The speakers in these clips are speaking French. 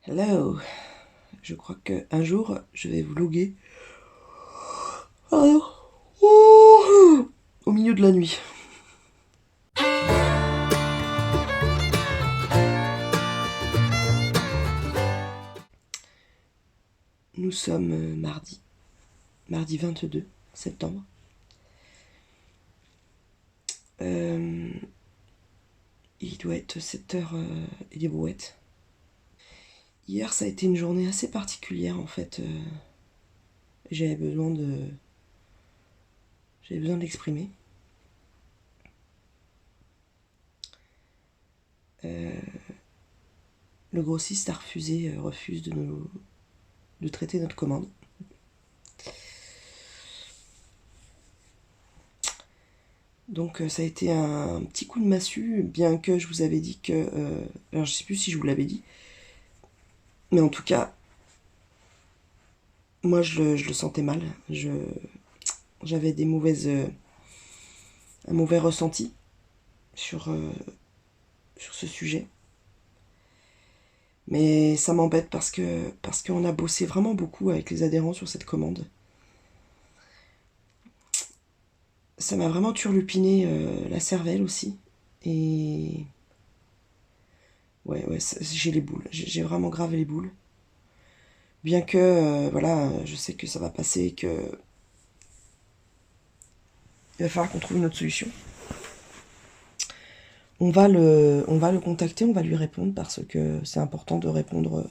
Hello, je crois qu'un jour je vais vlogger oh, au milieu de la nuit. Nous sommes mardi 22 septembre. Il doit être 7h et des brouettes. Hier ça a été une journée assez particulière en fait. J'avais besoin de l'exprimer. Le grossiste refuse de traiter notre commande. Donc ça a été un petit coup de massue, bien que je vous avais dit que... alors je sais plus si je vous l'avais dit, mais en tout cas, moi je le sentais mal. J'avais un mauvais ressenti sur ce sujet. Mais ça m'embête parce qu'on a bossé vraiment beaucoup avec les adhérents sur cette commande. Ça m'a vraiment turlupiné la cervelle aussi. Et ouais, j'ai les boules. J'ai vraiment grave les boules. Bien que, voilà, je sais que ça va passer, que il va falloir qu'on trouve une autre solution. On va le contacter, on va lui répondre parce que c'est important de répondre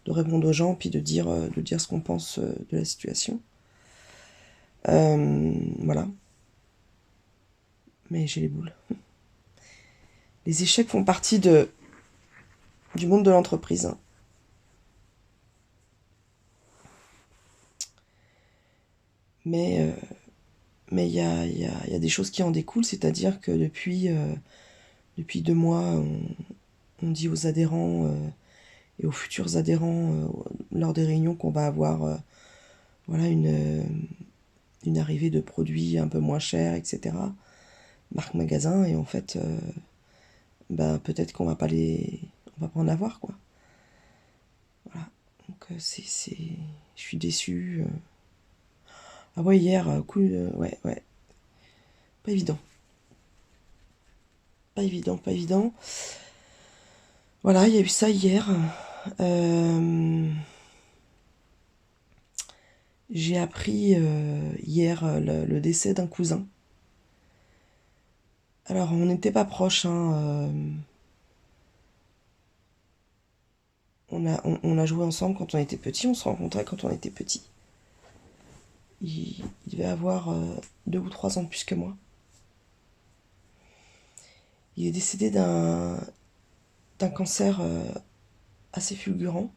aux gens, puis de dire ce qu'on pense de la situation. Voilà. Mais j'ai les boules. Les échecs font partie du monde de l'entreprise. Mais il y a des choses qui en découlent, c'est-à-dire que depuis 2 mois, on dit aux adhérents et aux futurs adhérents lors des réunions qu'on va avoir voilà, une arrivée de produits un peu moins chers, etc. Marque magasin, et en fait, peut-être qu'on va pas on va pas en avoir, quoi. Voilà. Donc je suis déçue. Ah ouais, hier, ouais. Pas évident. Pas évident, pas évident. Voilà, il y a eu ça hier. J'ai appris hier le décès d'un cousin. Alors, on n'était pas proches, hein. On a joué ensemble quand on était petits, on se rencontrait quand on était petits. Il devait avoir 2 ou 3 ans de plus que moi. Il est décédé d'un cancer assez fulgurant.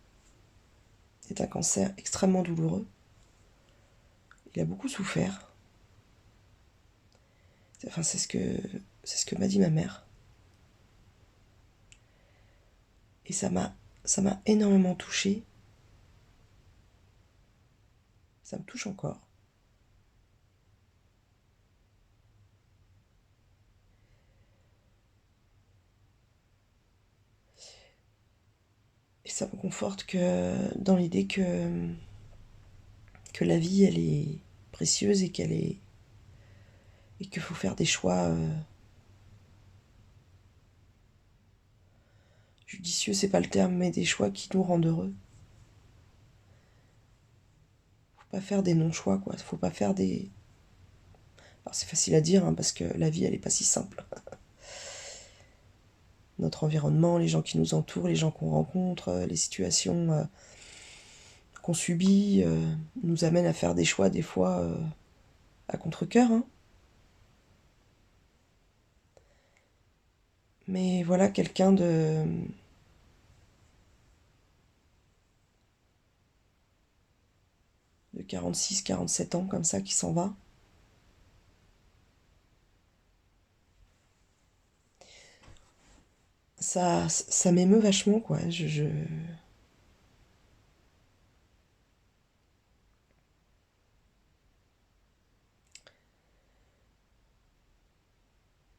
C'est un cancer extrêmement douloureux. Il a beaucoup souffert. Enfin, c'est ce que m'a dit ma mère. Et ça m'a énormément touchée. Ça me touche encore. Et ça me conforte que dans l'idée que la vie, elle est précieuse et qu'il faut faire des choix judicieux, c'est pas le terme, mais des choix qui nous rendent heureux. Faut pas faire des non-choix, quoi. Faut pas faire des... Alors c'est facile à dire, hein, parce que la vie, elle est pas si simple. Notre environnement, les gens qui nous entourent, les gens qu'on rencontre, les situations qu'on subit, nous amènent à faire des choix, des fois, à contre-cœur, hein. Mais voilà quelqu'un de 46, 47 ans, comme ça, qui s'en va. Ça m'émeut vachement, quoi.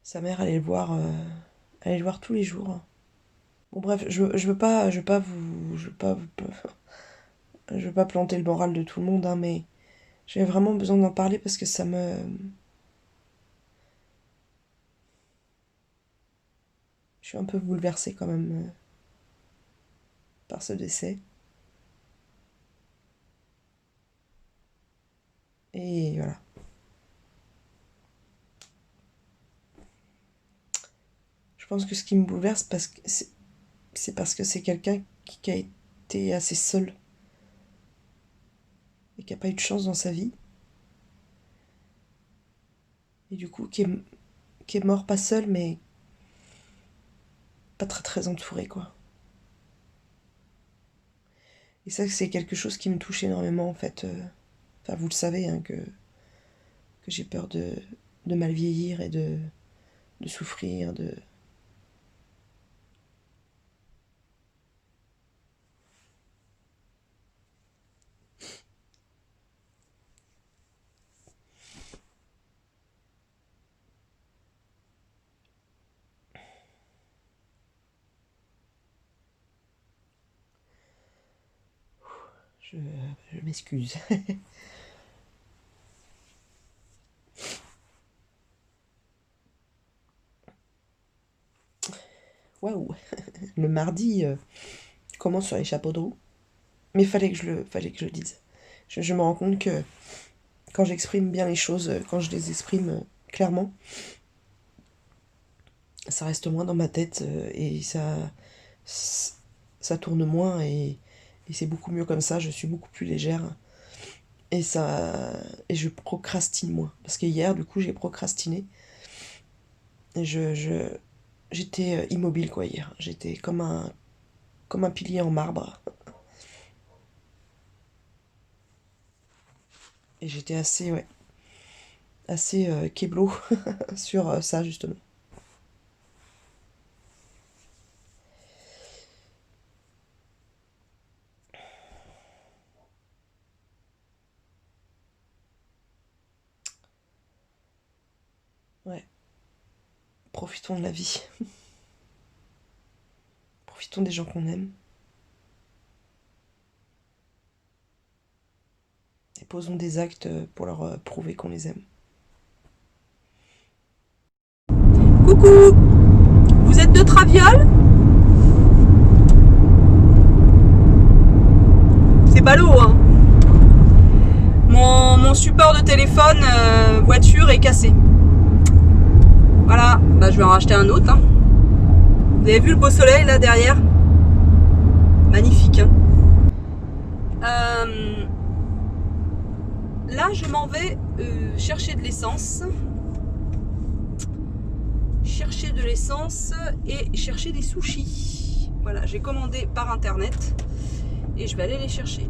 Sa mère allait le voir tous les jours. Bon bref, je veux pas je veux pas planter le moral de tout le monde, hein, mais j'ai vraiment besoin d'en parler parce que je suis un peu bouleversée quand même par ce décès. Et voilà. Je pense que ce qui me bouleverse, c'est parce que c'est quelqu'un qui a été assez seul et qui n'a pas eu de chance dans sa vie. Et du coup, qui est mort pas seul, mais pas très très entouré, quoi. Et ça, c'est quelque chose qui me touche énormément, en fait. Enfin, vous le savez, hein, que j'ai peur de mal vieillir et de souffrir, Je, je m'excuse. Waouh. Le mardi commence sur les chapeaux de roue. Mais fallait que je le dise. Je me rends compte que quand j'exprime bien les choses, quand je les exprime clairement, ça reste moins dans ma tête et ça tourne moins et c'est beaucoup mieux comme ça. Je suis beaucoup plus légère et je procrastine moins. Parce que hier, du coup, j'ai procrastiné. Et j'étais immobile, quoi, hier. J'étais comme un pilier en marbre. Et j'étais assez kéblo sur ça, justement. Ouais. Profitons de la vie. Profitons des gens qu'on aime. Et posons des actes pour leur prouver qu'on les aime. Coucou, vous êtes de Traviole? C'est ballot, hein. Mon support de téléphone voiture est cassé. Voilà, bah, je vais en racheter un autre. Hein. Vous avez vu le beau soleil là derrière? Magnifique. Hein. Là, je m'en vais chercher de l'essence. Chercher de l'essence et chercher des sushis. Voilà, j'ai commandé par internet et je vais aller les chercher.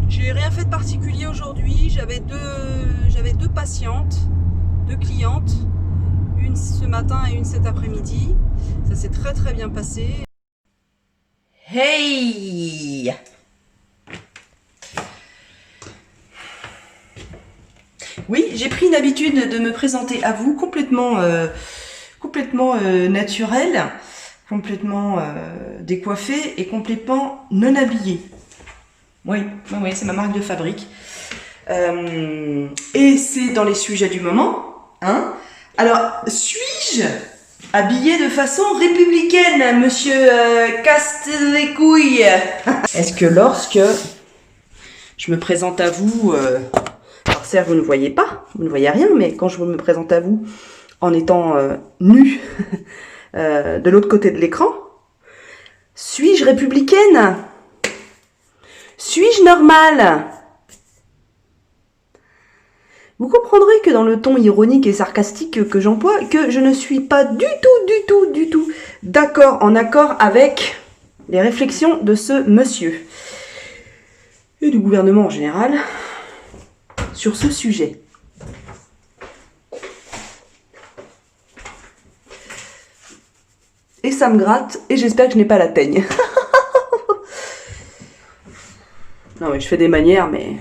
J'ai rien fait de particulier aujourd'hui. J'avais deux patientes, deux clientes, une ce matin et une cet après-midi. Ça s'est très très bien passé. Hey! Oui, j'ai pris une habitude de me présenter à vous complètement naturelle, complètement décoiffée et complètement non habillée. Oui, c'est ma marque de fabrique. Et c'est dans les sujets du moment. Hein. Alors, suis-je habillée de façon républicaine, monsieur casse les couilles? Est-ce que lorsque je me présente à vous, alors certes vous ne voyez pas, vous ne voyez rien, mais quand je me présente à vous en étant nue de l'autre côté de l'écran, suis-je républicaine? Suis-je normale? Vous comprendrez que dans le ton ironique et sarcastique que j'emploie, que je ne suis pas du tout d'accord, en accord avec les réflexions de ce monsieur et du gouvernement en général sur ce sujet. Et ça me gratte et j'espère que je n'ai pas la teigne. Non mais je fais des manières, mais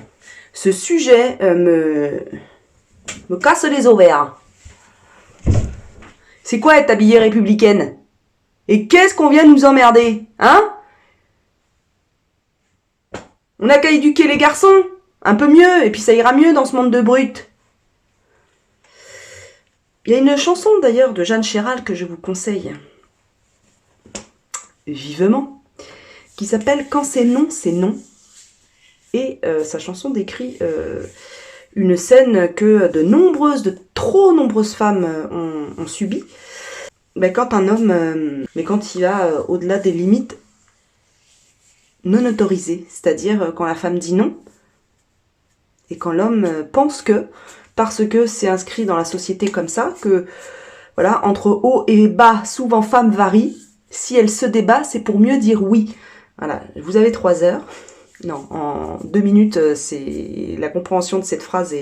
ce sujet me casse les ovaires. C'est quoi être habillée républicaine? Et qu'est-ce qu'on vient nous emmerder, hein? On n'a qu'à éduquer les garçons, un peu mieux, et puis ça ira mieux dans ce monde de brutes. Il y a une chanson d'ailleurs de Jeanne Chéral que je vous conseille vivement, qui s'appelle « Quand c'est non, c'est non ». Et sa chanson décrit une scène que de trop nombreuses femmes ont subie. Quand un homme, quand il va au-delà des limites non autorisées, c'est-à-dire quand la femme dit non, et quand l'homme pense que, parce que c'est inscrit dans la société comme ça, que voilà, entre haut et bas, souvent femme varie, si elle se débat, c'est pour mieux dire oui. Voilà, vous avez 3 heures. Non, en 2 minutes, c'est la compréhension de cette phrase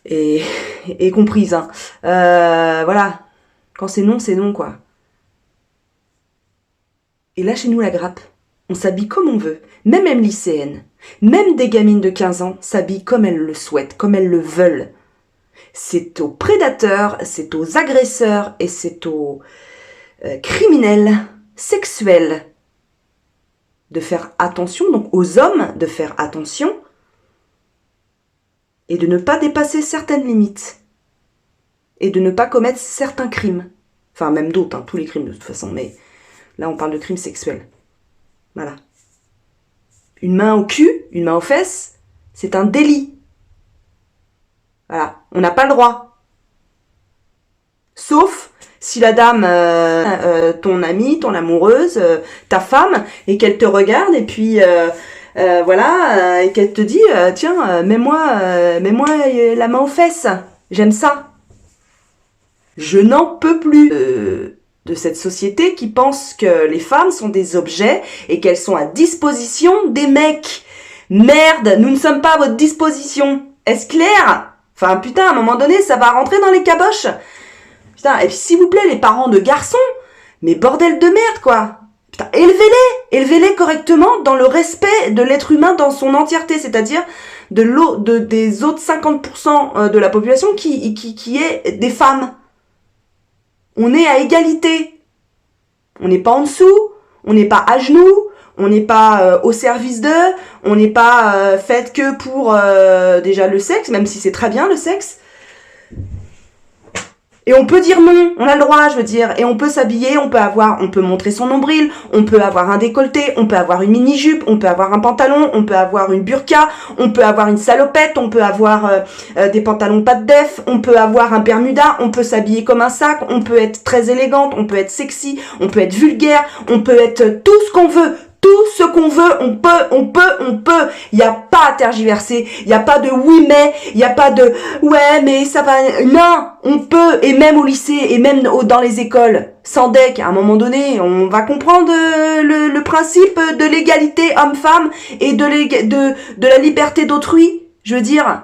est comprise. Hein. Voilà, quand c'est non, quoi. Et lâchez-nous la grappe. On s'habille comme on veut, même lycéennes, même des gamines de 15 ans s'habillent comme elles le souhaitent, comme elles le veulent. C'est aux prédateurs, c'est aux agresseurs et c'est aux criminels sexuels de faire attention, donc aux hommes de faire attention et de ne pas dépasser certaines limites et de ne pas commettre certains crimes. Enfin, même d'autres, hein, tous les crimes de toute façon, mais là on parle de crimes sexuels. Voilà. Une main au cul, une main aux fesses, c'est un délit. Voilà, on n'a pas le droit. Sauf si la dame, ton amie, ton amoureuse, ta femme, et qu'elle te regarde, et puis voilà, et qu'elle te dit, tiens, mets-moi la main aux fesses, j'aime ça. Je n'en peux plus de cette société qui pense que les femmes sont des objets et qu'elles sont à disposition des mecs. Merde, nous ne sommes pas à votre disposition. Est-ce clair? Enfin, putain, à un moment donné, ça va rentrer dans les caboches. Putain, et puis s'il vous plaît, les parents de garçons, mais bordel de merde, quoi. Putain, élevez-les correctement dans le respect de l'être humain dans son entièreté, c'est-à-dire des autres 50% de la population qui est des femmes. On est à égalité. On n'est pas en dessous, on n'est pas à genoux, on n'est pas au service d'eux, on n'est pas fait que pour déjà le sexe, même si c'est très bien le sexe. Et on peut dire non, on a le droit, je veux dire, et on peut s'habiller, on peut montrer son nombril, on peut avoir un décolleté, on peut avoir une mini-jupe, on peut avoir un pantalon, on peut avoir une burqa, on peut avoir une salopette, on peut avoir des pantalons pas de def, on peut avoir un bermuda, on peut s'habiller comme un sac, on peut être très élégante, on peut être sexy, on peut être vulgaire, on peut être tout ce qu'on veut. Tout ce qu'on veut, on peut. Il n'y a pas à tergiverser. Il n'y a pas de oui mais. Il n'y a pas de ouais mais ça va. Non, on peut. Et même au lycée et même dans les écoles. Sans deck, à un moment donné, on va comprendre le principe de l'égalité homme-femme et de la liberté d'autrui. Je veux dire.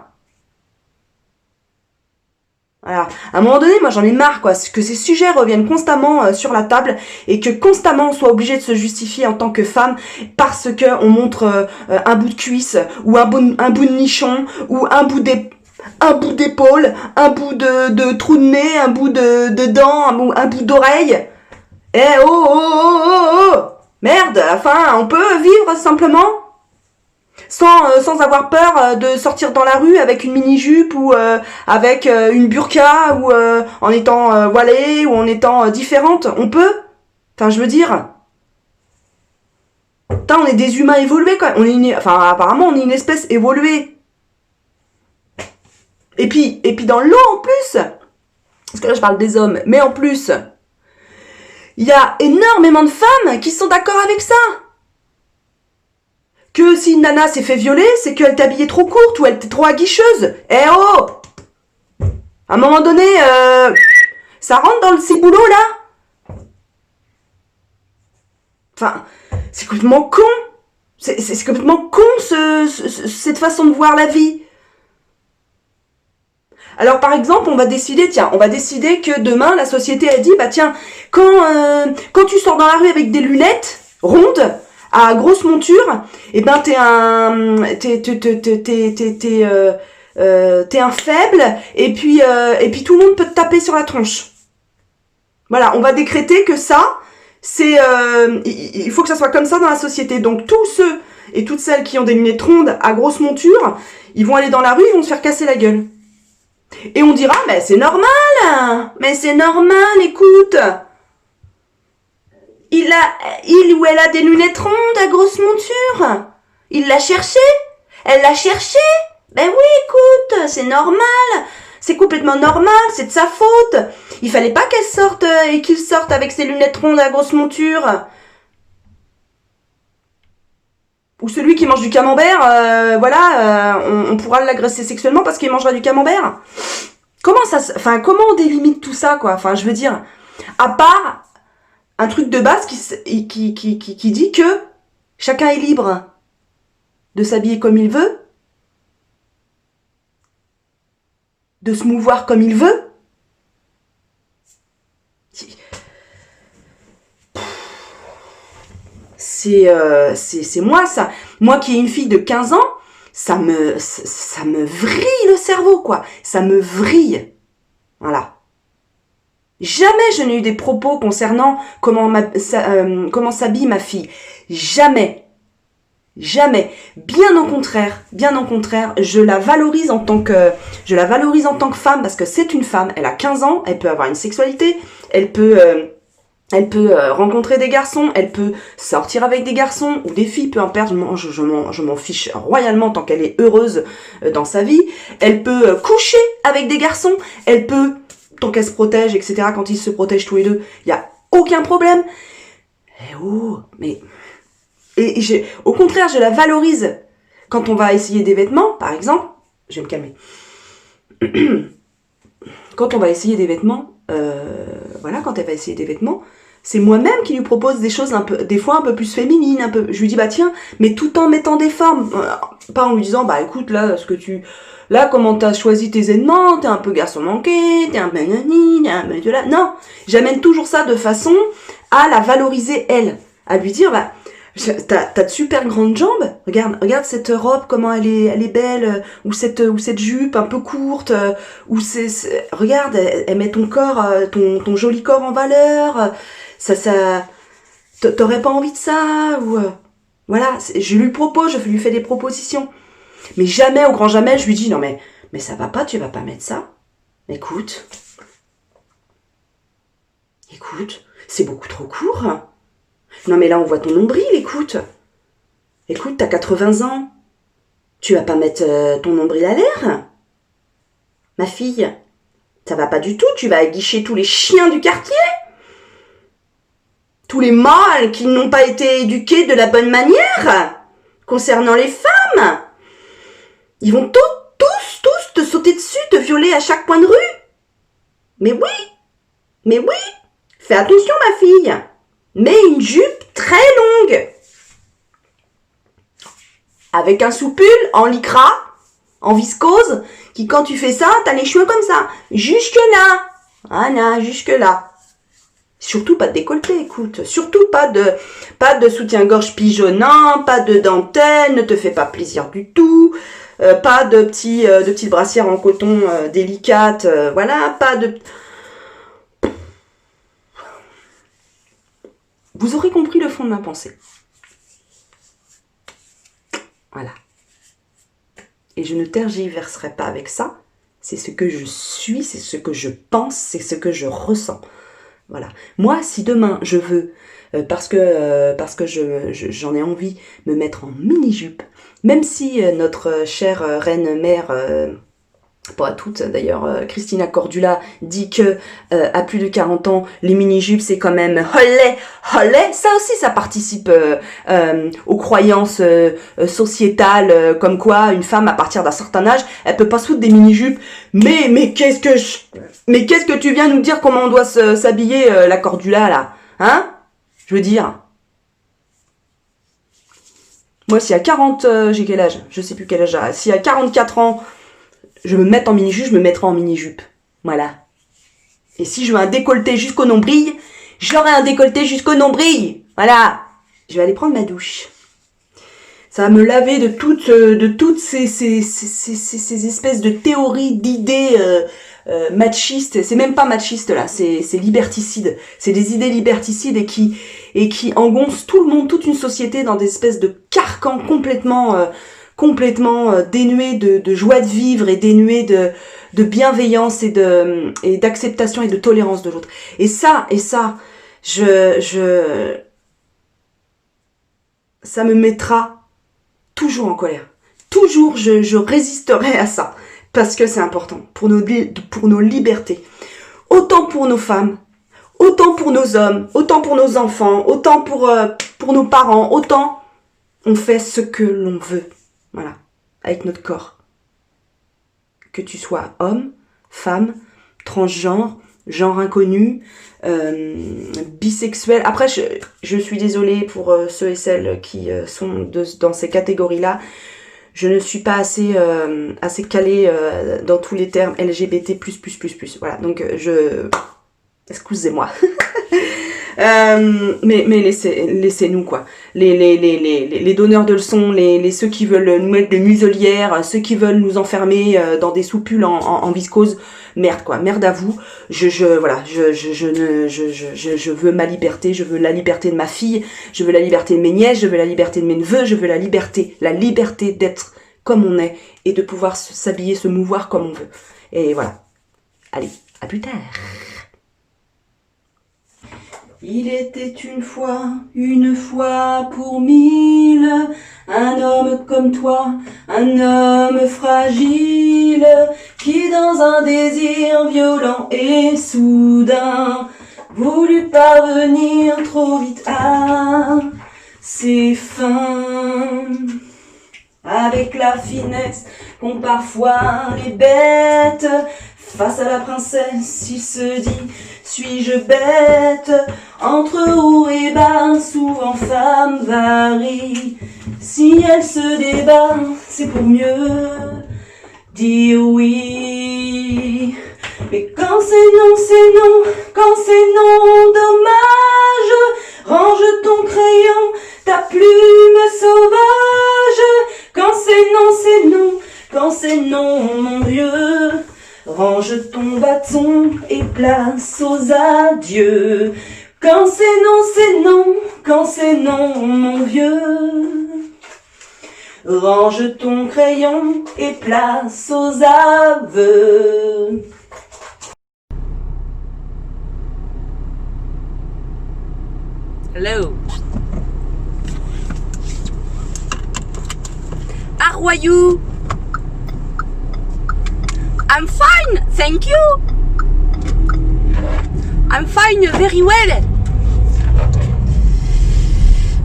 Voilà. À un moment donné, moi j'en ai marre, quoi, que ces sujets reviennent constamment sur la table et que constamment on soit obligé de se justifier en tant que femme parce que on montre un bout de cuisse ou un bout de nichon ou un bout d'épaule, un bout de trou de nez, un bout de dent, un bout d'oreille. Eh oh, merde, à la fin, on peut vivre simplement sans avoir peur de sortir dans la rue avec une mini-jupe ou avec une burqa ou en étant voilée ou en étant différente. On peut. Enfin, je veux dire. Putain, on est des humains évolués, quoi. Apparemment, on est une espèce évoluée. Et puis dans l'eau, en plus, parce que là, je parle des hommes, mais en plus, il y a énormément de femmes qui sont d'accord avec ça. Que si une nana s'est fait violer, c'est qu'elle t'habillait trop courte ou elle était trop aguicheuse. Eh oh! À un moment donné, ça rentre dans le ciboulot, là? Enfin, c'est complètement con. C'est complètement con, cette façon de voir la vie. Alors, par exemple, on va décider que demain, la société, elle dit, bah tiens, quand tu sors dans la rue avec des lunettes rondes, à grosse monture, et ben t'es un faible et puis tout le monde peut te taper sur la tronche. Voilà, on va décréter que ça, c'est, il faut que ça soit comme ça dans la société. Donc tous ceux et toutes celles qui ont des lunettes rondes à grosse monture, ils vont aller dans la rue, ils vont se faire casser la gueule. Et on dira, mais c'est normal, écoute. Il ou elle a des lunettes rondes à grosse monture. Il l'a cherché. Elle l'a cherché. Ben oui, écoute, c'est normal. C'est complètement normal, c'est de sa faute. Il fallait pas qu'elle sorte et qu'il sorte avec ses lunettes rondes à grosse monture. Ou celui qui mange du camembert, on pourra l'agresser sexuellement parce qu'il mangera du camembert. Comment on délimite tout ça, quoi? Enfin, je veux dire, à part un truc de base qui dit que chacun est libre de s'habiller comme il veut, de se mouvoir comme il veut. C'est moi, ça. Moi qui ai une fille de 15 ans, ça me vrille le cerveau, quoi. Ça me vrille. Voilà. Jamais je n'ai eu des propos concernant comment s'habille ma fille. Jamais. Jamais. Bien au contraire, je la valorise en tant que femme parce que c'est une femme. Elle a 15 ans, elle peut avoir une sexualité, elle peut rencontrer des garçons, elle peut sortir avec des garçons ou des filles, peu importe, je m'en fiche royalement tant qu'elle est heureuse dans sa vie. Elle peut coucher avec des garçons, elle peut, tant qu'elle se protège, etc., quand ils se protègent tous les deux, il n'y a aucun problème. Au contraire, je la valorise. Quand on va essayer des vêtements, par exemple, je vais me calmer. Quand on va essayer des vêtements, quand elle va essayer des vêtements, c'est moi-même qui lui propose des choses des fois un peu plus féminines, je lui dis, bah tiens, mais tout en mettant des formes. Pas en lui disant, bah écoute, là, comment t'as choisi tes vêtements, t'es un peu garçon manqué, t'es un peu nanani, non, j'amène toujours ça de façon à la valoriser elle, à lui dire, bah, t'as de super grandes jambes. Regarde cette robe, comment elle est belle, ou cette jupe un peu courte, regarde, elle met ton corps, ton joli corps en valeur. T'aurais pas envie de ça, ou voilà. Je lui fais des propositions. Mais jamais, au grand jamais, je lui dis non mais ça va pas, tu vas pas mettre ça. Écoute, c'est beaucoup trop court. Non mais là on voit ton nombril, écoute, t'as 80 ans. Tu vas pas mettre ton nombril à l'air? Ma fille, ça va pas du tout, tu vas aguicher tous les chiens du quartier. Tous les mâles qui n'ont pas été éduqués de la bonne manière concernant les femmes. Ils vont tous te sauter dessus, te violer à chaque coin de rue. Mais oui, fais attention ma fille. Mets une jupe très longue. Avec un soupul en lycra, en viscose, qui quand tu fais ça, t'as les cheveux comme ça. Jusque là. Voilà, jusque là. Surtout pas de décolleté, écoute. Surtout pas de soutien-gorge pigeonnant, pas de dentelle, ne te fais pas plaisir du tout. Pas de petites brassières en coton délicates, voilà, pas de... Vous aurez compris le fond de ma pensée. Voilà. Et je ne tergiverserai pas avec ça. C'est ce que je suis, c'est ce que je pense, c'est ce que je ressens. Voilà. Moi, si demain je veux, parce que j'en ai envie, me mettre en mini-jupe, même si notre chère reine mère, pas à toutes d'ailleurs, Christina Cordula dit que à plus de 40 ans, les mini-jupes c'est quand même holé. Ça aussi, ça participe aux croyances sociétales, comme quoi une femme à partir d'un certain âge, elle peut pas se foutre des mini-jupes. Mais qu'est-ce que tu viens nous dire comment on doit s'habiller, la Cordula là, hein? Je veux dire. Moi, si à 40, j'ai quel âge? Je sais plus quel âge j'ai. Si à 44 ans, je me mets en mini-jupe, je me mettrai en mini-jupe. Voilà. Et si je veux un décolleté jusqu'au nombril, j'aurai un décolleté jusqu'au nombril. Voilà. Je vais aller prendre ma douche. Ça va me laver de toutes ces espèces de théories, d'idées machiste, c'est même pas machiste là, c'est liberticide, c'est des idées liberticides et qui engoncent tout le monde, toute une société dans des espèces de carcans complètement dénués de joie de vivre et dénués de bienveillance et d'acceptation et de tolérance de l'autre. Et ça, ça me mettra toujours en colère. Toujours, je résisterai à ça. Parce que c'est important pour nos libertés. Autant pour nos femmes, autant pour nos hommes, autant pour nos enfants, autant pour nos parents, autant on fait ce que l'on veut. Voilà, avec notre corps. Que tu sois homme, femme, transgenre, genre inconnu, bisexuel. Après, je suis désolée pour ceux et celles qui sont dans ces catégories-là. Je ne suis pas assez calée dans tous les termes LGBT++++. Voilà, donc excusez-moi. Mais laissez-nous quoi. Les donneurs de leçons, ceux qui veulent nous mettre des muselières, ceux qui veulent nous enfermer dans des soupules en viscose, merde quoi, merde à vous. Je veux ma liberté, je veux la liberté de ma fille, je veux la liberté de mes nièces, je veux la liberté de mes neveux, je veux la liberté d'être comme on est et de pouvoir s'habiller, se mouvoir comme on veut. Et voilà. Allez, à plus tard. Il était une fois pour 1000, un homme comme toi, un homme fragile, qui dans un désir violent et soudain, voulut parvenir trop vite à ses fins. Avec la finesse qu'ont parfois les bêtes, face à la princesse, il se dit, suis-je bête? Entre haut et bas, souvent femme varie. Si elle se débat, c'est pour mieux dire oui. Mais quand c'est non, c'est non, quand c'est non, dommage. Range ton crayon, ta plume sauvage. Quand c'est non, c'est non, quand c'est non, mon vieux. Range ton bâton et place aux adieux. Quand c'est non, c'est non, quand c'est non, mon vieux. Range ton crayon et place aux aveux. Hello. How are you? I'm fine, thank you. I'm fine, very well.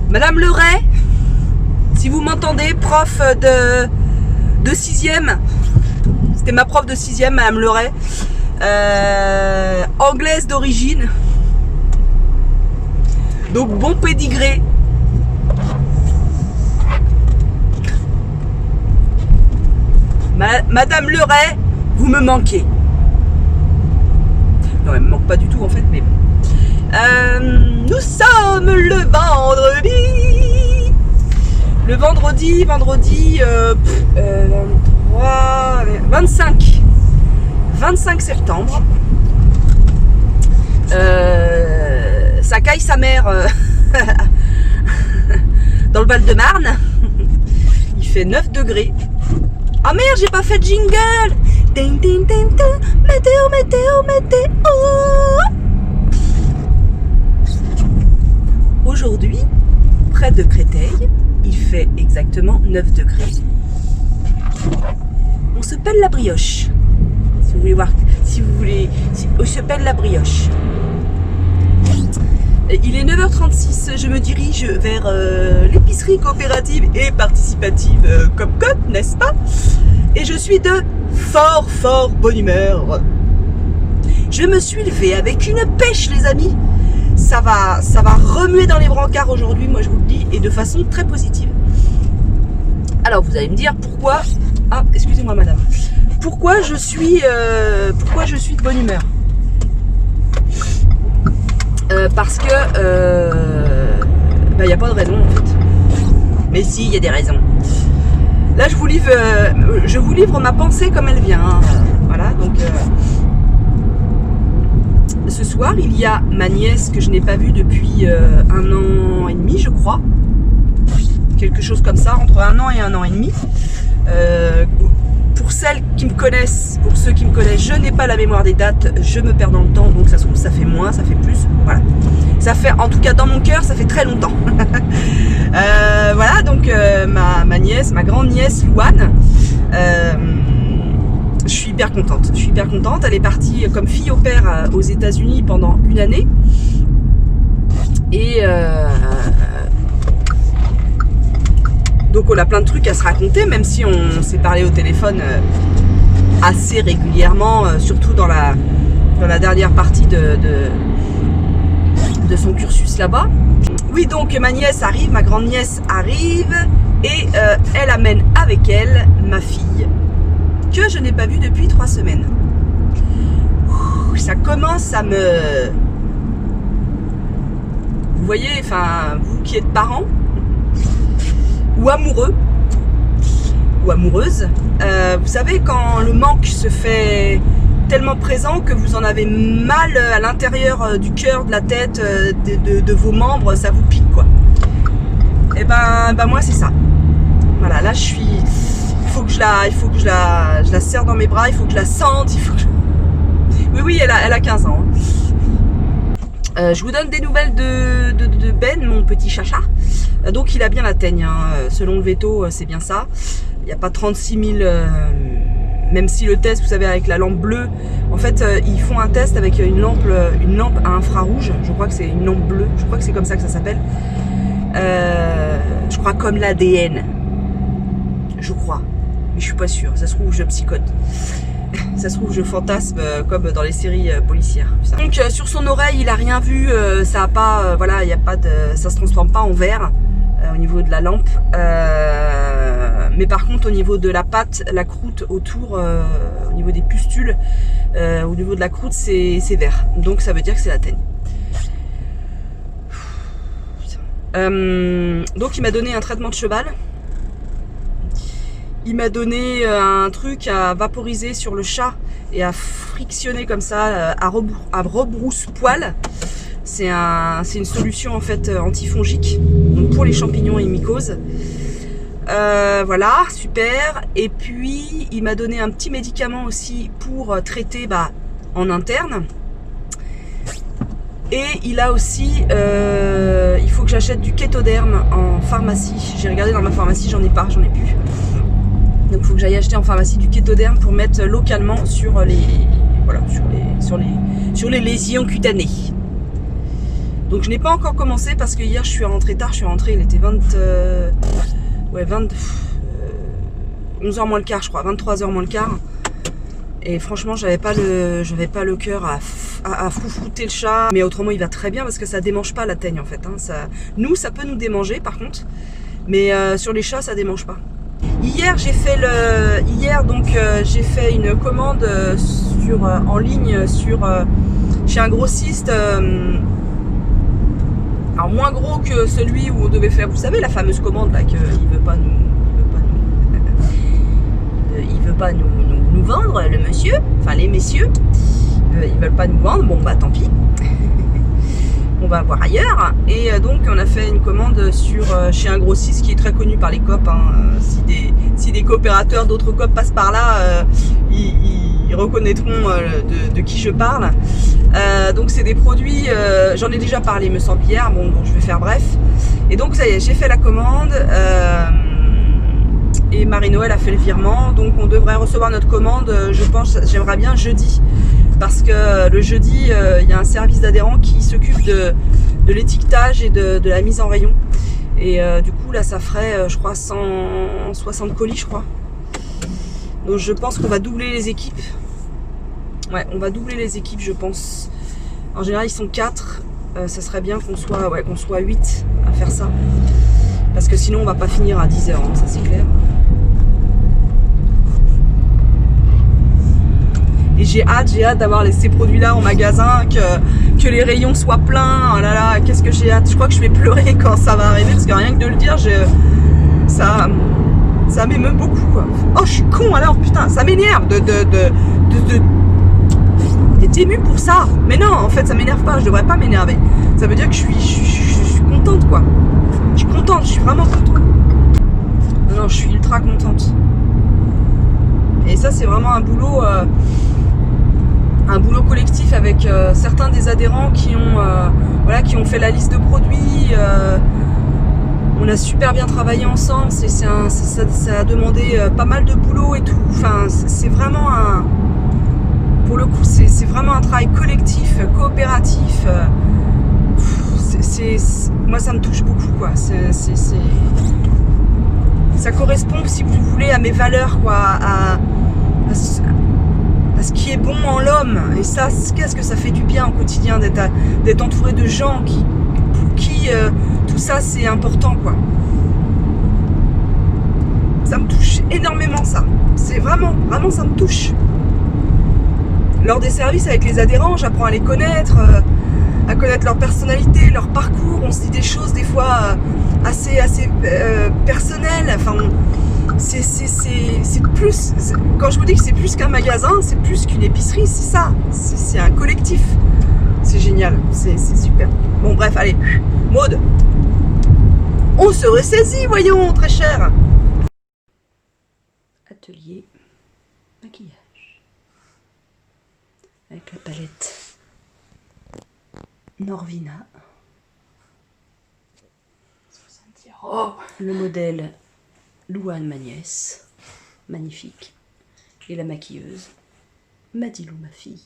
Madame Leray, si vous m'entendez, prof de 6e, c'était ma prof de 6e, Madame Leray, anglaise d'origine, donc bon pédigré. Madame Leray, vous me manquez. Non, elle me manque pas du tout en fait, mais bon. Nous sommes le vendredi. Le vendredi 25 septembre. Ça caille sa mère dans le Val-de-Marne. Il fait 9 degrés. Ah merde, j'ai pas fait de jingle. Ding, ding, ding, ding. Météo, météo, météo. Aujourd'hui, près de Créteil, il fait exactement 9 degrés. On se pèle la brioche. Si vous voulez voir, on se pèle la brioche. Il est 9h36, je me dirige vers l'épicerie coopérative et participative Copcot, n'est-ce pas? Et je suis de fort bonne humeur. Je me suis levée avec une pêche, les amis. Ça va remuer dans les brancards aujourd'hui, moi je vous le dis, et de façon très positive. Alors vous allez me dire pourquoi... Ah, excusez-moi madame. Pourquoi je suis de bonne humeur? Parce que y a pas de raison en fait. Mais si, il y a des raisons. Là je vous livre ma pensée comme elle vient. Voilà, donc ce soir, il y a ma nièce que je n'ai pas vue depuis 1 an et demi, je crois. Quelque chose comme ça, entre 1 an et 1 an et demi. Pour celles qui me connaissent, pour ceux qui me connaissent, je n'ai pas la mémoire des dates, je me perds dans le temps, donc ça se trouve, ça fait moins, ça fait plus, voilà. Ça fait, en tout cas dans mon cœur, ça fait très longtemps. Voilà, donc ma nièce, ma grande nièce, Louane, je suis hyper contente. Je suis hyper contente. Elle est partie comme fille au père aux États-Unis pendant 1 année. Et donc on a plein de trucs à se raconter, même si on s'est parlé au téléphone assez régulièrement, surtout dans la dernière partie de son cursus là-bas. Oui, donc ma nièce arrive, ma grande nièce arrive, et elle amène avec elle ma fille, que je n'ai pas vue depuis 3 semaines. Ça commence à me... Vous voyez, enfin, vous qui êtes parents, ou amoureux, ou amoureuse, vous savez quand le manque se fait tellement présent que vous en avez mal à l'intérieur du cœur, de la tête, de vos membres, ça vous pique quoi. Et ben moi c'est ça. Voilà, là je suis... Il faut que je la serre dans mes bras, il faut que je la sente, il faut que Oui, elle a 15 ans. Je vous donne des nouvelles de Ben, mon petit chacha. Donc il a bien la teigne, hein. Selon le veto, c'est bien ça. Il n'y a pas 36 000... même si le test, vous savez, avec la lampe bleue, en fait, ils font un test avec une lampe à infrarouge. Je crois que c'est une lampe bleue. Je crois que c'est comme ça que ça s'appelle. Je crois comme l'ADN. Je crois. Mais je suis pas sûre. Ça se trouve, je psychote. Ça se trouve, je fantasme comme dans les séries policières. Donc, sur son oreille, il a rien vu. Ça a pas... voilà, il y a pas de... Ça se transforme pas en verre au niveau de la lampe. Mais par contre, au niveau de la pâte, la croûte autour, au niveau des pustules, au niveau de la croûte, c'est vert. Donc ça veut dire que c'est la teigne. Donc il m'a donné un traitement de cheval. Il m'a donné un truc à vaporiser sur le chat et à frictionner comme ça, à rebrousse-poil. C'est une solution en fait antifongique, donc pour les champignons et mycoses. Voilà, super. Et puis il m'a donné un petit médicament aussi pour traiter en interne. Et il a aussi, il faut que j'achète du kétoderme en pharmacie. J'ai regardé dans ma pharmacie, j'en ai plus. Donc il faut que j'aille acheter en pharmacie du kétoderme pour mettre localement sur les lésions cutanées. Donc je n'ai pas encore commencé parce que hier je suis rentrée tard, il était 11h moins le quart je crois, 23h moins le quart. Et franchement j'avais pas le cœur à foufouter le chat. Mais autrement il va très bien parce que ça démange pas la teigne en fait, hein. Ça peut nous démanger par contre. Mais sur les chats ça démange pas. Hier j'ai fait une commande en ligne chez un grossiste. Alors moins gros que celui où on devait faire, vous savez, la fameuse commande là qu'il veut pas nous vendre, le monsieur, enfin les messieurs, ils veulent pas nous vendre. Bon bah tant pis, on va voir ailleurs. Et donc on a fait une commande chez un grossiste qui est très connu par les cops. Hein. Si des coopérateurs d'autres cops passent par là, ils reconnaîtront de qui je parle. Donc c'est des produits, j'en ai déjà parlé me semble hier, bon donc je vais faire bref. Et donc ça y est, j'ai fait la commande et Marie-Noël a fait le virement. Donc on devrait recevoir notre commande, je pense, j'aimerais bien jeudi. Parce que le jeudi, il y a un service d'adhérents qui s'occupe de l'étiquetage et de la mise en rayon. Et du coup là ça ferait je crois 160 colis je crois. Donc je pense qu'on va doubler les équipes. Ouais, on va doubler les équipes je pense. En général ils sont 4. Ça serait bien qu'on soit 8 à faire ça. Parce que sinon on va pas finir à 10h, hein, ça c'est clair. Et j'ai hâte d'avoir ces produits-là en magasin, que les rayons soient pleins. Oh là là, qu'est-ce que j'ai hâte. Je crois que je vais pleurer quand ça va arriver, parce que rien que de le dire, ça m'émeut beaucoup, quoi. Oh, je suis con alors, putain, ça m'énerve T'es émue pour ça. Mais non, en fait, ça m'énerve pas. Je devrais pas m'énerver. Ça veut dire que je suis contente, quoi. Je suis contente, je suis vraiment contente. Non, je suis ultra contente. Et ça, c'est vraiment un boulot collectif avec certains des adhérents qui ont fait la liste de produits. On a super bien travaillé ensemble. Ça a demandé pas mal de boulot et tout. Enfin, c'est vraiment pour le coup, c'est vraiment un travail collectif, coopératif. Moi, ça me touche beaucoup, quoi. Ça correspond, si vous voulez, à mes valeurs, quoi, à ce qui est bon en l'homme. Et ça, qu'est-ce que ça fait du bien au quotidien d'être entouré de gens pour qui tout ça, c'est important, quoi. Ça me touche énormément, ça. C'est vraiment, ça me touche. Lors des services avec les adhérents, j'apprends à les connaître, à connaître leur personnalité, leur parcours. On se dit des choses des fois assez personnelles. Enfin, c'est plus. Quand je vous dis que c'est plus qu'un magasin, c'est plus qu'une épicerie, c'est ça. C'est un collectif. C'est génial, c'est super. Bon, bref, allez, Maud, on se ressaisit, voyons, très cher. Atelier maquillage. Avec la palette Norvina. Oh, le modèle Louane, ma nièce, magnifique. Et la maquilleuse Madilou, ma fille.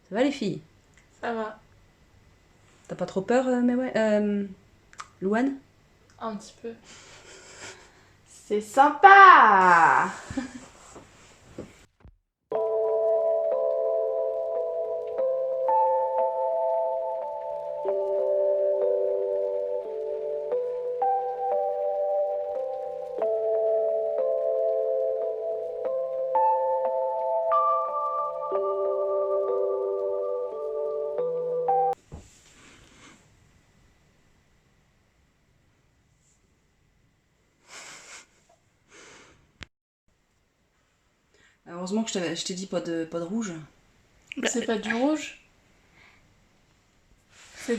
Ça va les filles? Ça va. T'as pas trop peur, mais ouais, Louane? Un petit peu. C'est sympa. Heureusement que je t'ai dit pas de rouge. C'est pas du rouge. C'est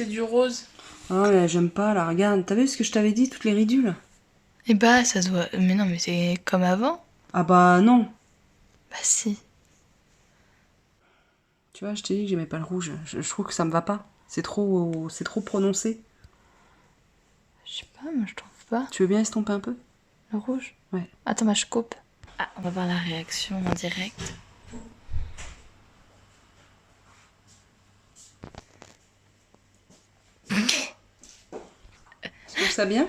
du rose. Ah mais j'aime pas là, regarde, t'as vu ce que je t'avais dit, toutes les ridules? Et bah ça doit... Mais non mais c'est comme avant. Ah bah non. Bah si. Tu vois, je t'ai dit que j'aimais pas le rouge. Je trouve que ça me va pas. C'est trop prononcé. Je sais pas, moi je trouve pas. Tu veux bien estomper un peu? Le rouge? Ouais. Attends, bah je coupe. Ah, on va voir la réaction en direct. Tu trouves ça bien?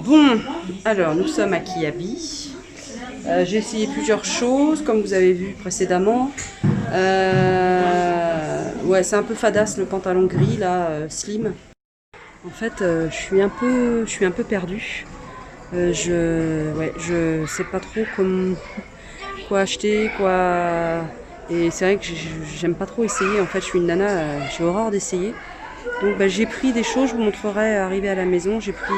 Bon, alors nous sommes à Kiabi. J'ai essayé plusieurs choses, comme vous avez vu précédemment. Ouais, c'est un peu fadasse le pantalon gris là, slim. En fait, je suis un peu perdue. Je sais pas trop quoi acheter, quoi. Et c'est vrai que j'aime pas trop essayer. En fait, je suis une nana, j'ai horreur d'essayer. Donc j'ai pris des choses, je vous montrerai arrivé à la maison. J'ai pris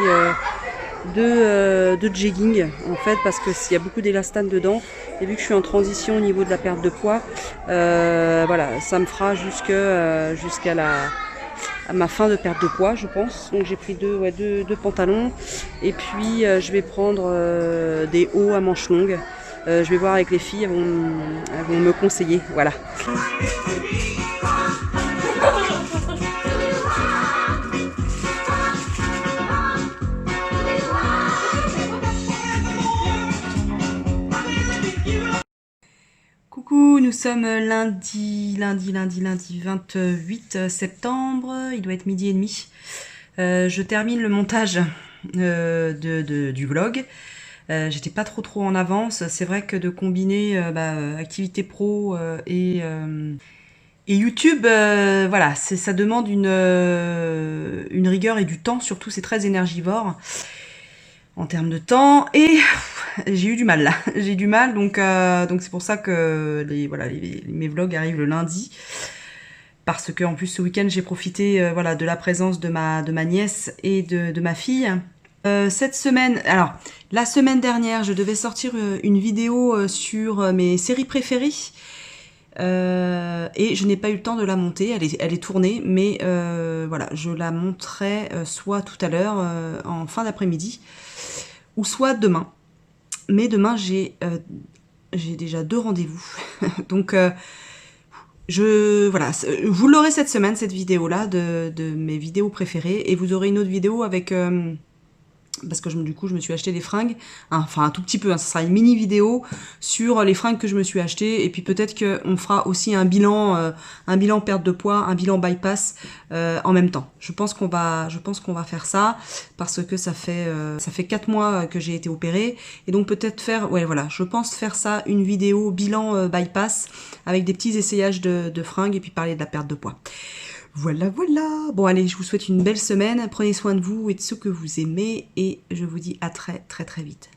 deux jeggings en fait parce qu'il y a beaucoup d'élastane dedans. Et vu que je suis en transition au niveau de la perte de poids, voilà, ça me fera jusqu'à ma fin de perte de poids, je pense. Donc j'ai pris deux pantalons et puis je vais prendre des hauts à manches longues Je vais voir avec les filles, elles vont me conseiller. Voilà. Coucou, nous sommes lundi 28 septembre, il doit être 12h30. Je termine le montage du vlog. J'étais pas trop en avance. C'est vrai que de combiner activité pro et YouTube, voilà, ça demande une rigueur et du temps, surtout c'est très énergivore en termes de temps, et j'ai eu du mal là. J'ai du mal, donc c'est pour ça que mes vlogs arrivent le lundi. Parce que en plus ce week-end j'ai profité de la présence de ma nièce et de ma fille. Cette semaine, alors la semaine dernière je devais sortir une vidéo sur mes séries préférées et je n'ai pas eu le temps de la monter, elle est tournée, mais voilà, je la monterai soit tout à l'heure en fin d'après-midi ou soit demain. Mais demain j'ai déjà 2 rendez-vous donc voilà, vous l'aurez cette semaine, cette vidéo-là, de mes vidéos préférées. Et vous aurez une autre vidéo avec... parce que du coup, je me suis acheté des fringues. Enfin, un tout petit peu, hein, ça sera une mini vidéo sur les fringues que je me suis achetées. Et puis peut-être qu'on fera aussi un bilan perte de poids, un bilan bypass en même temps. Je pense qu'on va faire ça parce que ça fait 4 mois que j'ai été opérée. Et donc peut-être je pense faire ça, une vidéo bilan bypass avec des petits essayages de fringues et puis parler de la perte de poids. Voilà. Bon allez, je vous souhaite une belle semaine. Prenez soin de vous et de ceux que vous aimez. Et je vous dis à très vite.